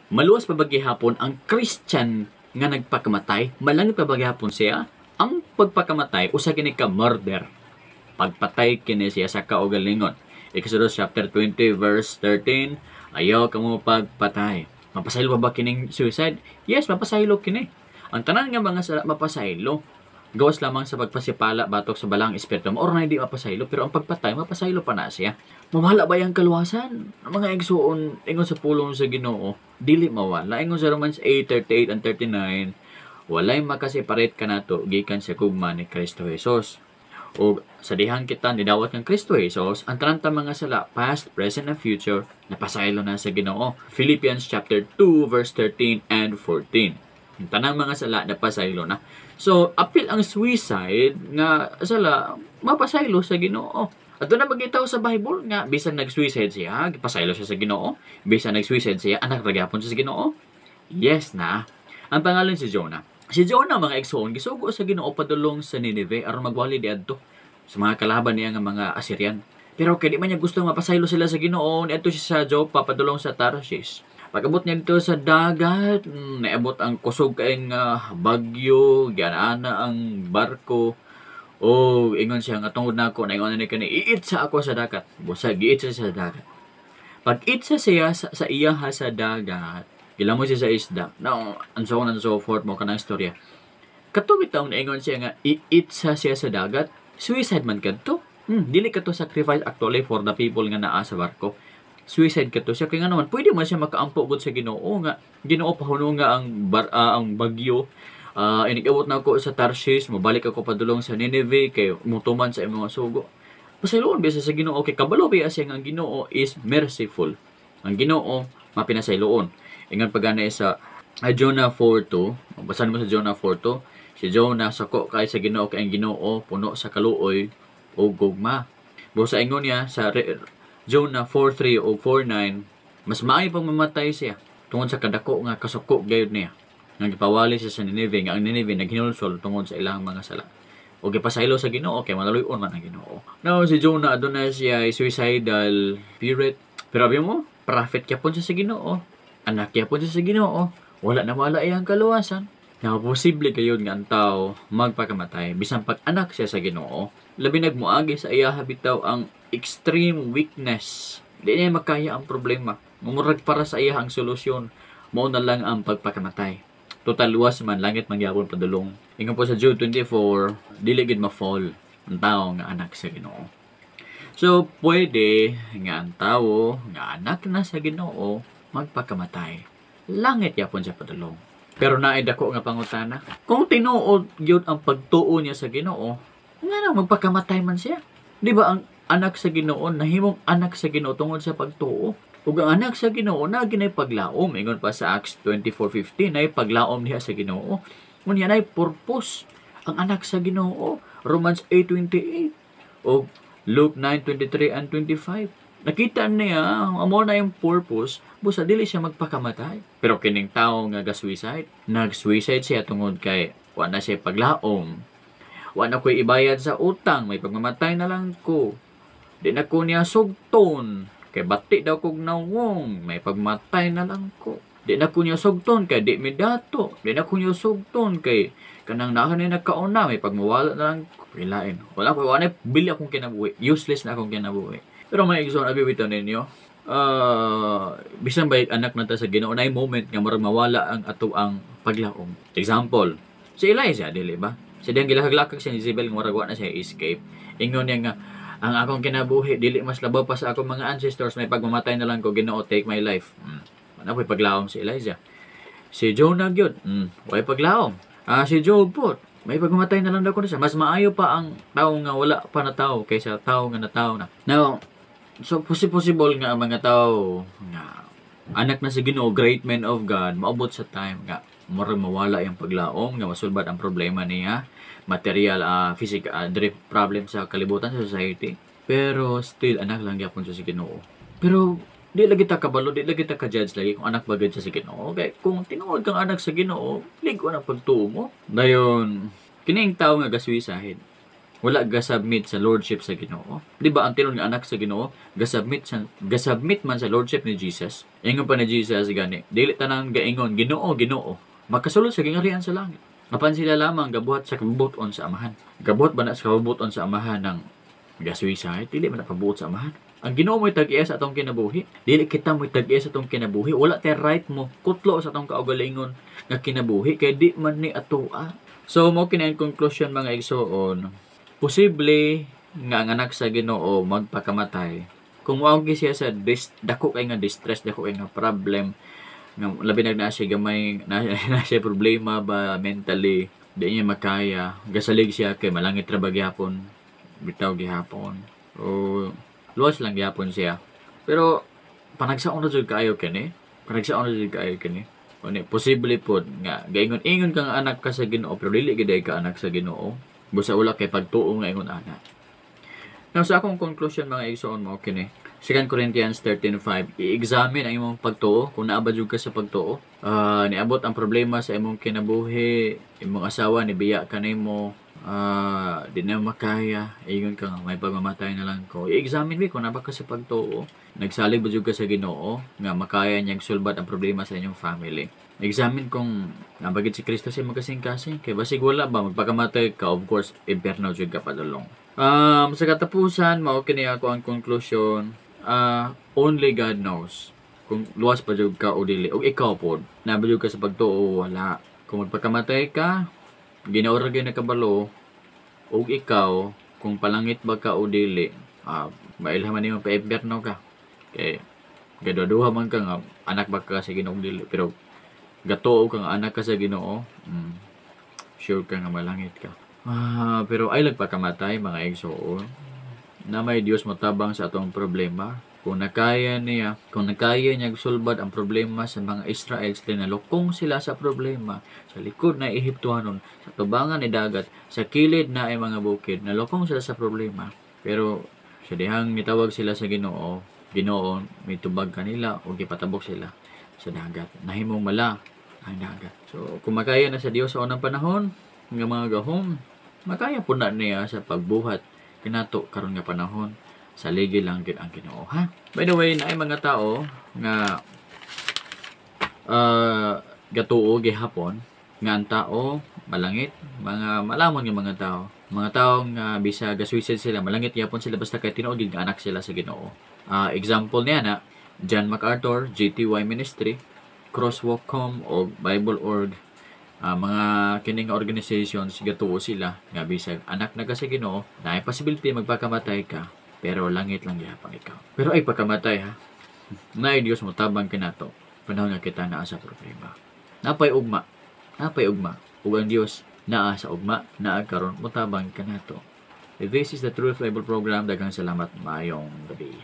Maluwas pa ba gihapon ang Christian nga nagpakamatay, malangit pa ba gihapon siya? Ang pagpakamatay usa kini ka murder. Pagpatay kini siya sa kaugalingon. Exodus chapter 20 verse 13, ayaw kamo pagpatay. Mapasaylo ba kining suicide? Yes, mapasaylo kini. Ang tanan nga mga sala mapasaylo. Gawas lamang sa pagpasipala batok sa balang espiritu or na hindi mapasaylo, pero ang pagpatay mapasaylo pa na siya. Mawala ba yung kaluwasan? Ang mga igsuon ingon sa pulong sa Ginoo, dili mawala. Ingon sa Romans 8:38 and 39, walay makaseparate kanato gikan sa gugma ni Kristo Jesus. O sa dihang kita nidawat ng Kristo Jesus, ang tanang mga sala, past, present, and future, napasaylo na sa Ginoo. Philippians chapter 2 verse 13 and 14. Ang tanang mga sala napasaylo na. So, apil ang suicide nga sala mapasaylo sa Ginoo. At na magitaw sa Bible nga bisan nag-suicide siya, pasaylo siya sa Ginoo. Bisan nag-suicide siya, anak ragyapon siya sa Ginoo. Yes na. Ang pangalan si Jonah. Si Jonah mga igsoon gisugo sa Ginoo padulong sa Nineveh aron magwali diadto sa mga kalaban niya nga mga Assyrian. Pero kay di man niya gusto mapasaylo sila sa Ginoo, niadto siya sa Joppa padulong sa Tarshish. Pag-abot niya dito sa dagat, naabot ang kusog kaing bagyo, giana ang barko. O ingon siya nga tungod nako na ingon ni kani iitsa ako sa dagat. Busa giitsa sa dagat. Pag itsa siya sa iya sa dagat, gilamo siya sa isda. Now, and so on and so forth mo kanang istorya. Katubit taong naingon siya nga iitsa siya sa dagat. Suicide man kadto. Dili kadto sacrifice actually for the people nga naa sa barko. Suicide kadto siya kay nga naman pwede man siya makaampo gud sa Ginoo nga Ginoo pahuno nga ang bagyo. Inikabot na ako sa Tarshish, mabalik ako padulong sa Nineveh kay mutuman sa imong sugo. Pasayloon bisa sa Ginoo kay kabalo biya siya nga ang Ginoo is merciful. Ang Ginoo mapinasayloon. Ingon pagana sa Jonah 4:2, basahin mo sa Jonah 4:2, si Jonah sako kay sa Ginoo kay ang Ginoo puno sa kaluoy o gugma. Busa ingon niya sa Jonah 4:3 o 4:9, mas maayo pang mamatay siya tungod sa kadako nga kasuko gayud niya. Nga gipawali siya sa Nineveh, nga ang Nineveh naghinulsol tungod sa ilang mga sala. O gipasaylo sa Ginoo kay malaluyon man ang Ginoo. Now si Jonah aduna siya ay suicidal spirit. Pero abi mo, prophet gyapon siya sa Ginoo. Anak gyapon siya sa Ginoo. Wala na wala iyang kaluwasan. Now posible kayod nga ang tao magpakamatay bisan pag anak siya sa Ginoo. Labi nagmuagi sa iya habitaw ang extreme weakness. Di niya makaya ang problema. Mumurag para sa iya ang solusyon. Mao na lang ang pagpakamatay. Total luwas man langit mangyapon padulong. Ingon po sa Jude 24, dili gid ma-fall ang tao nga anak sa Ginoo. So pwede nga ang tao nga anak na sa Ginoo magpakamatay. Langit yapon siya padulong. Pero naay dako nga pangutana. Kung tinuod gyud ang pagtuo niya sa Ginoo, nga magpakamatay man siya. Di ba ang anak sa Ginoo nahimong anak sa Ginoo tungod sa pagtuo? Ug ang anak sa Ginoo na ginay paglaom. Ingon pa sa Acts 24:15 ay paglaom niya sa Ginoo. Unya nay purpose ang anak sa Ginoo. Romans 8:28 o Luke 9:23 and 25. Nakita niya amo na yung purpose, busa dili siya magpakamatay. Pero kining tawo nga ga-suicide, nag-suicide siya tungod kay wa na siya paglaom. Wa na ko'y ibayad sa utang, may pagmamatay na lang ko. Di na ko niya sugton. Kay bati daw kog nawong, may pagmatay na lang ko. Di na ko niya sugton kay di mi dato. Di na ko niya sugton kay kanang nahan ni nagkauna, may pagmawala na lang ko. Pilain. Wala ko, wala bili akong kinabuhi. Useless na akong kinabuhi. Pero may igsoon abi bitaw ninyo. Bisan ba anak na ta sa Ginoo na moment nga murag mawala ang ato ang paglaom. Example, si Elijah dili ba? Sa diyang gilahaglakag siya ni Jezebel nga murag wa na siya escape. Ingon niya nga ang akong kinabuhi dili mas labaw pa sa akong mga ancestors, may pagmamatay na lang ko, Ginoo take my life. Wala ko'y paglaom si Elijah. Si Jonah gyud, way paglaom. Si Job po, may pagmamatay na lang daw ko na siya. Mas maayo pa ang tao nga wala pa na tao kaysa tao nga na tao na. Now, so possible nga ang mga tao nga anak na sa Ginoo, great men of God, maabot sa time nga murag mawala yung paglaom, nga masulbad ang problema niya, material, physical, problem sa kalibutan sa society. Pero still anak lang gyapon siya sa Ginoo. Pero di lagi ta kabalo, di lagi ta ka-judge lagi kung anak bagad siya sa Ginoo. Okay, kung tinuod kang anak sa Ginoo, ligo na pagtuo mo. Dayon, kining tao nga ga-suicide, wala gasubmit sa lordship sa Ginoo. Di ba ang tinon nga anak sa Ginoo gasubmit man sa lordship ni Jesus. Ingon pa ni Jesus gani, dili tanan gaingon Ginoo, Ginoo, makasulod sa gingarian sa langit. Apan sila lamang gabuhat sa kabubuton sa amahan. Gabuhat ba na sa kabubuton sa amahan ng gaswisay? Dili man napabuot sa amahan. Ang Ginoo mo'y tag-iya sa atong kinabuhi. Dili kita mo'y tag-iya sa atong kinabuhi. Wala tay right mo kutlo sa atong kaugalingon nga kinabuhi kay di man ni atoa. So mo kini ang conclusion mga igsoon. Posible nga ang anak sa Ginoo magpakamatay kung wag siya sa dako kay nga distress, dako kay nga problem, nga labi na siya gamay na siya problema ba mentally, di niya makaya, gasalig siya kay malangit ra ba gihapon, bitaw gihapon o luwas lang gihapon siya. Pero panagsaon na jud kaayo kini, Oni posible pod nga gaingon kang anak ka sa Ginoo pero dili gid ka anak sa Ginoo. Busa wala kay pagtuo nga ingon ana. Now sa akong conclusion mga igsoon mo kini. 2 Corinthians 13:5, i-examine ang imong pagtuo kung naabad jud ka sa pagtuo. Niabot ang problema sa imong kinabuhi, imong asawa nibiya kanimo, di na makaya, ingon ka nga may pagmamatay na lang ko. I-examine mi kung naba ka sa pagtuo. Nagsalig ba jud ka sa Ginoo nga makaya niyang sulbad ang problema sa inyong family. Examine kung nabagid si Kristo sa imong kasing-kasing. Kay basig wala ba magpakamatay ka, of course, impierno jud ka padulong. Sa katapusan, mao kini ako ang conclusion. Only God knows kung luwas pa jud ka o dili. O ikaw pod, nabajud ka sa pagtuo wala. Kung magpakamatay ka, ginaura gyud na kabalo. O ikaw, kung palangit ba ka o dili, mailhaman nimo pa impierno ka. Kay gaduha man ka nga anak ba ka sa Ginoo dili, pero gatuo ka nga anak ka sa Ginoo, sure ka nga malangit ka. Pero ay lagpakamatay mga igsoon. Na may Dios motabang sa atong problema. Kung nakaya niya sulbad ang problema sa mga Israel, sila nalukong sila sa problema. Sa likod na Ehiptohanon, sa tubangan ni dagat, sa kilid na ay mga bukid, nalukong sila sa problema. Pero sa dihang nitawag sila sa Ginoo, Ginoo may tubag kanila o gipatabok sila sa dagat. Nahimong mala ang dagat. So kung makaya na sa Dios sa unang panahon, nga mga gahom, makaya po na niya sa pagbuhat kinato karon nga panahon. Sa ligi lang gid ang Ginoo, ha? By the way, naay mga tao nga gatuo gihapon nga ang tao malangit, mga malamon nga mga tao nga bisa gaswisid sila malangit gyapon sila basta kay tinuod nga anak sila sa Ginoo. Example niya na John MacArthur, GTY Ministry, Crosswalk.com o Bible.org. Mga kining organizations gatuo sila nga bisag anak na ka sa Ginoo, naay possibility magpakamatay ka pero langit lang gyapon ikaw. Pero ay pagkamatay ha. Naay Dios mo tabang kinato. Panahon nga kita naa sa problema. Napay ugma. Ug ang Dios naa sa ugma, naa karon mo tabang kanato. This is the Truth Bible Program. Daghang salamat, maayong gabi.